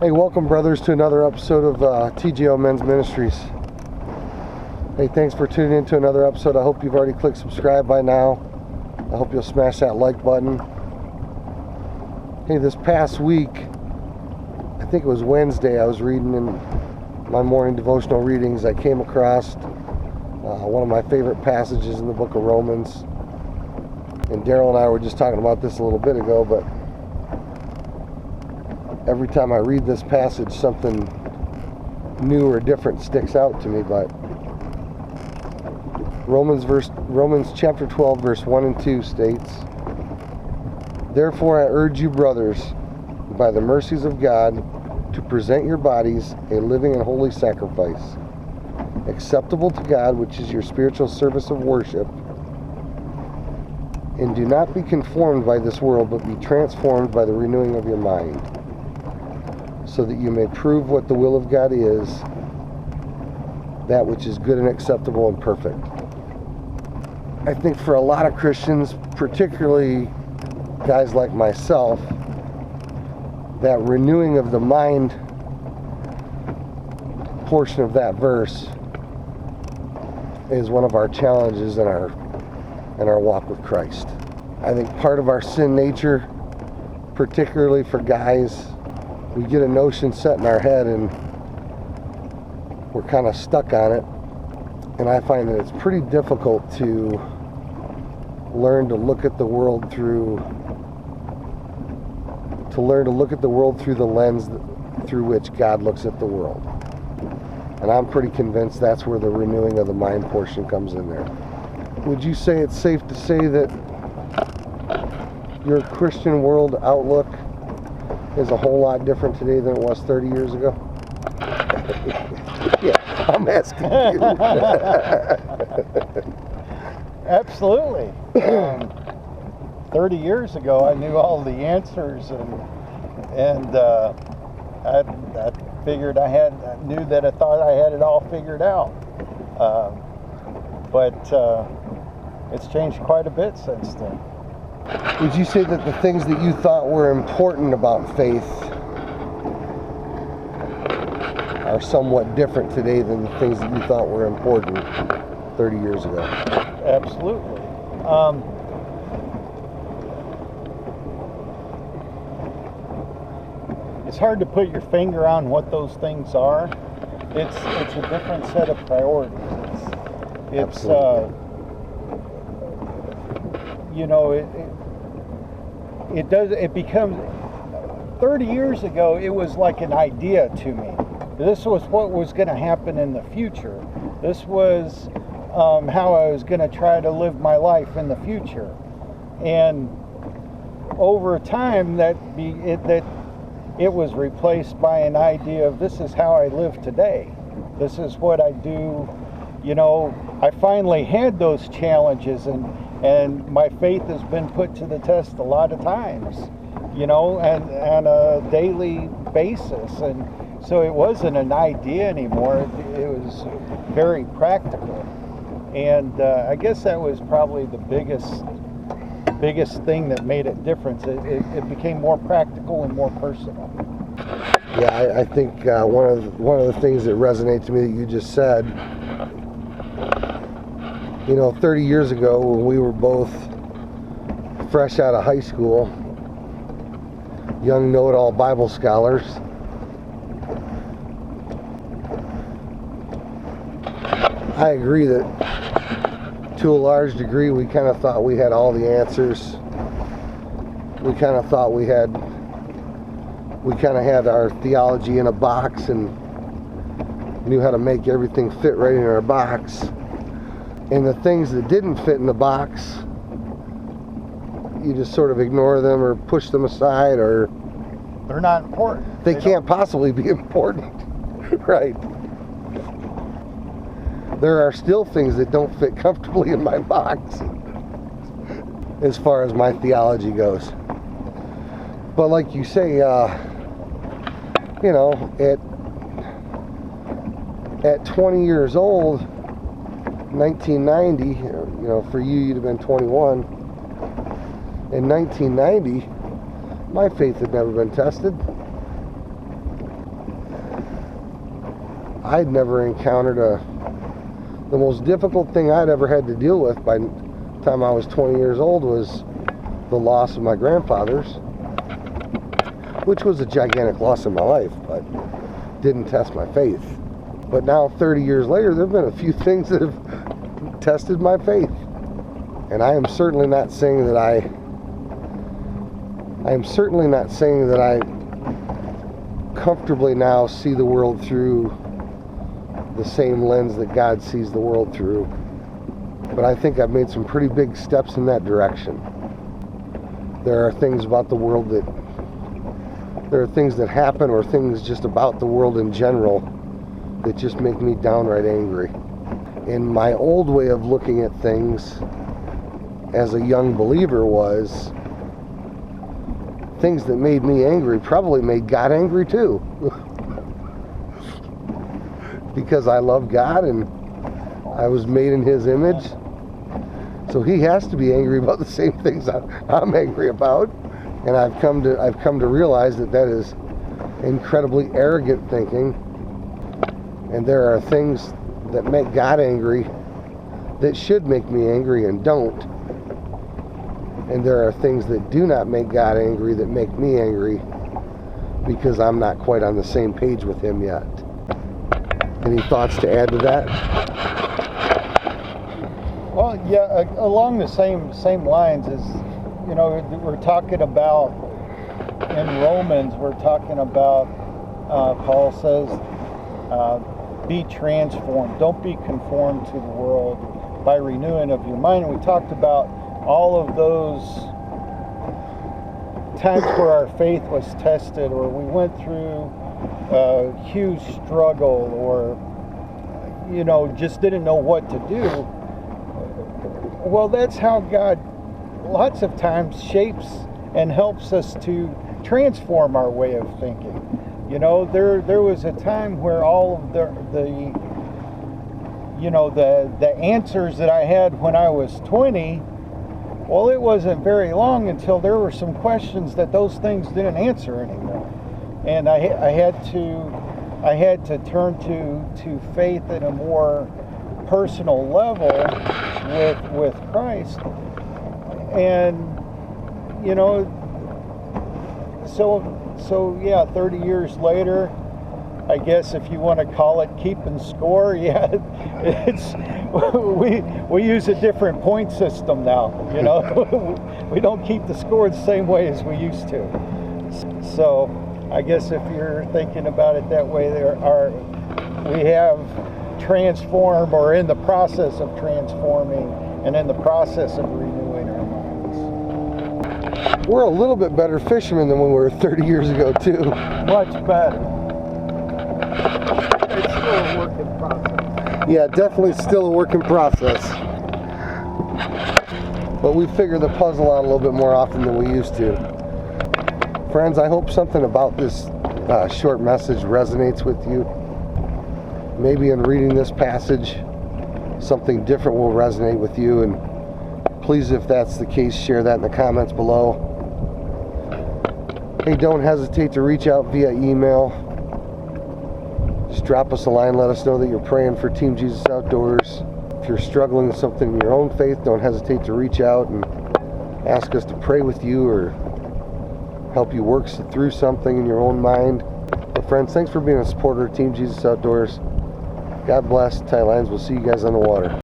Hey, welcome brothers to another episode of TGO Men's Ministries. Hey, thanks for tuning in to another episode. I hope you've already clicked subscribe by now. I hope you'll smash that like button. Hey, this past week, I think it was Wednesday, I was reading in my morning devotional readings. I came across one of my favorite passages in the book of Romans. And Daryl and I were just talking about this a little bit ago, but every time I read this passage, something new or different sticks out to me. But Romans chapter 12, verse 1 and 2 states, "Therefore I urge you, brothers, by the mercies of God, to present your bodies a living and holy sacrifice, acceptable to God, which is your spiritual service of worship. And do not be conformed by this world, but be transformed by the renewing of your mind, so that you may prove what the will of God is, that which is good and acceptable and perfect." I think for a lot of Christians, particularly guys like myself, that renewing of the mind portion of that verse is one of our challenges in our walk with Christ. I think part of our sin nature, particularly for guys, we get a notion set in our head and we're kind of stuck on it. And I find that it's pretty difficult to learn to look at the world through the lens through which God looks at the world. And I'm pretty convinced that's where the renewing of the mind portion comes in there. Would you say it's safe to say that your Christian world outlook is a whole lot different today than it was 30 years ago? Yeah, I'm asking you. Absolutely. 30 years ago, I knew all the answers, and I figured I thought I had it all figured out. But it's changed quite a bit since then. Would you say that the things that you thought were important about faith are somewhat different today than the things that you thought were important 30 years ago? Absolutely. It's hard to put your finger on what those things are. It's a different set of priorities. It's it becomes 30 years ago, it was like an idea to me. This was what was going to happen in the future. This was how I was going to try to live my life in the future. And over time, it was replaced by an idea of this is how I live today. This is what I do. I finally had those challenges, and my faith has been put to the test a lot of times, and on a daily basis. And so it wasn't an idea anymore. It was very practical. And I guess that was probably the biggest thing that made it different. It became more practical and more personal. Yeah, I think one of the things that resonates to me that you just said, 30 years ago when we were both fresh out of high school, young know-it-all Bible scholars, I agree that to a large degree we kind of thought we had all the answers. We kind of thought we kind of had our theology in a box and knew how to make everything fit right in our box. And the things that didn't fit in the box, you just sort of ignore them or push them aside, or they're not important. They can't possibly be important. Right. There are still things that don't fit comfortably in my box as far as my theology goes. But like you say, at 20 years old, 1990, for you, you'd have been 21. In 1990, my faith had never been tested. I'd never encountered the most difficult thing I'd ever had to deal with by the time I was 20 years old was the loss of my grandfathers, which was a gigantic loss in my life, but didn't test my faith. But now, 30 years later, there have been a few things that have tested my faith. And I am certainly not saying that I comfortably now see the world through the same lens that God sees the world through. But I think I've made some pretty big steps in that direction. There are things about the world there are things that happen, or things just about the world in general, that just make me downright angry. And my old way of looking at things as a young believer was things that made me angry probably made God angry too. Because I love God and I was made in His image. So He has to be angry about the same things I'm angry about. And I've come to realize that is incredibly arrogant thinking. And there are things that make God angry that should make me angry and don't. And there are things that do not make God angry that make me angry because I'm not quite on the same page with Him yet. Any thoughts to add to that? Well, yeah, along the same lines as, we're talking about in Romans, we're talking about, Paul says, be transformed. Don't be conformed to the world by renewing of your mind. And we talked about all of those times where our faith was tested, or we went through a huge struggle, or just didn't know what to do. Well, that's how God lots of times shapes and helps us to transform our way of thinking. There was a time where all of the answers that I had when I was 20, well, it wasn't very long until there were some questions that those things didn't answer anymore. And I had to turn to faith at a more personal level with Christ. And so yeah, 30 years later, I guess if you want to call it keeping score, yeah, it's we use a different point system now. We don't keep the score the same way as we used to. So I guess if you're thinking about it that way, we have transformed, or in the process of transforming, and in the process of renewing our minds. We're a little bit better fishermen than we were 30 years ago too. Much better. It's still a work in process. Yeah, definitely still a work in process. But we figure the puzzle out a little bit more often than we used to. Friends, I hope something about this short message resonates with you. Maybe in reading this passage, something different will resonate with you. And please, if that's the case, share that in the comments below. Hey, don't hesitate to reach out via email. Just drop us a line, let us know that you're praying for Team Jesus Outdoors. If you're struggling with something in your own faith, don't hesitate to reach out and ask us to pray with you or help you work through something in your own mind. But friends, thanks for being a supporter of Team Jesus Outdoors. God bless. Tight lines. We'll see you guys on the water.